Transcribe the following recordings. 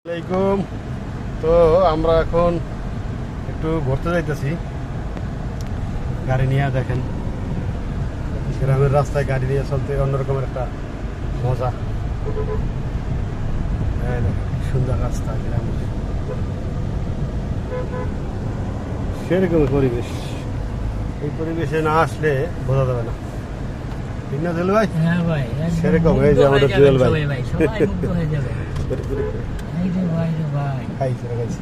আসসালামাইকুম। তো আমরা এখন একটু ঘুরতে যাইতেছি গাড়ি নিয়ে। দেখেন গ্রামের রাস্তায় গাড়ি নিয়ে চলতে অন্যরকমের একটা মজা। এই দেখেন কি সুন্দর রাস্তা গ্রামের, সেরকম পরিবেশ। এই পরিবেশে না আসলে বোঝা যাবে না, ঠিক না জুয়েল ভাই? হ্যাঁ ভাই, একদম সেরকম মুগ্ধ এই যে আমাদের হয়ে জুয়েল যাবেন ভাই। সবাই ভাই, সবাই মুগ্ধ হয়ে যাবে। এই যে ভাই রে ভাই, খাইছে খাইছে।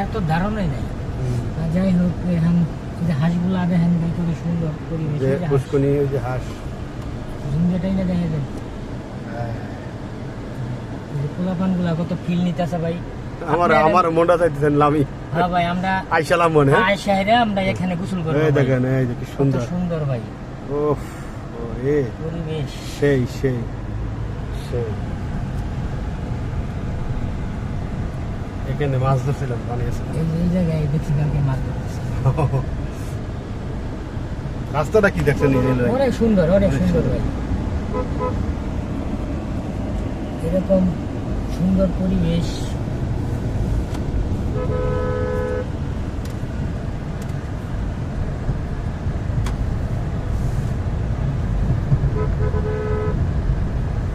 এত ধারণাই নাই। আর যাই হোক, এখন এই যে হাঁসগুলা দেখেন ভাই, কত সুন্দর পরিবেশ। যে এই যে হাঁস, পুষ্কনি, ওই যে হাঁস। ঝুমঝাটাই না দেখা যায়। এই যে পোলাপানগুলা কত ফিল নিতেছে ভাই। আমার মনটা চাইতেছেন লামি। হ্যাঁ ভাই, আমরা আইসালাম মনে হয়। আয়শাহেরা আমরা এখানে গোসল করবো এই ভাই। দেখেন এই যে কি কত সুন্দর। সুন্দর ভাই ওফ, ওরে পরিবেশ। সেই সেই সেই। এখানে মাছ ধরছিলাম, বানিয়েছিলাম। এই জায়গায় দেখছি কালকে মাছ ধরতেছে। রাস্তাটা কি দেখছেন? অনেক সুন্দর, অনেক সুন্দর ভাই। এরকম সুন্দর পরিবেশ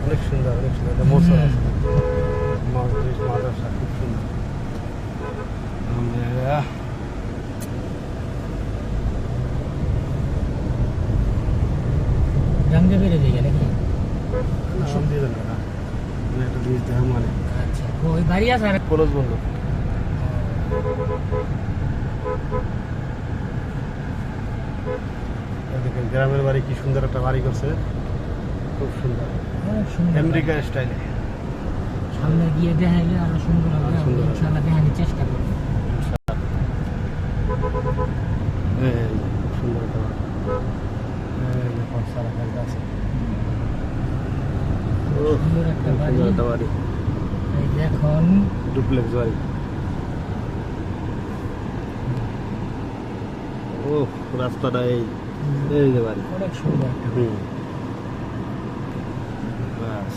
অনেক সুন্দর, অনেক সুন্দর। মৌসুম আছে, মাদ্রাসা খুব সুন্দর। আলহামদুলিল্লাহ। রঙে বেড়ে যায় নাকি? আলহামদুলিল্লাহ না, আমি একটা জিনিস দেখা মানে আচ্ছা, ওই বাড়ি আছে আর কলেজ বন্ধ। এই দেখেন গ্রামের বাড়ি, কি সুন্দর একটা বাড়ি করছে, খুব সুন্দর, অনেক সুন্দর। আমেরিকা স্টাইলে। সামনে গিয়ে দেখাইলে আরো সুন্দর হবে। আরো সুন্দর হবে। ইনশাআল্লাহ দেখানোর চেষ্টা করবো। এই খুব সুন্দর একটা বাড়ি। এই যে ফর্সা রাখা আছে। ওহ, সুন্দর একটা খুব বাড়ি। সুন্দর একটা বাড়ি, এই দেখুন, ডুপ্লেক্স বাড়ি। ও রাস্তাটা এই যে বাড়ি। অনেক সুন্দর একটা বাড়ি। বাস।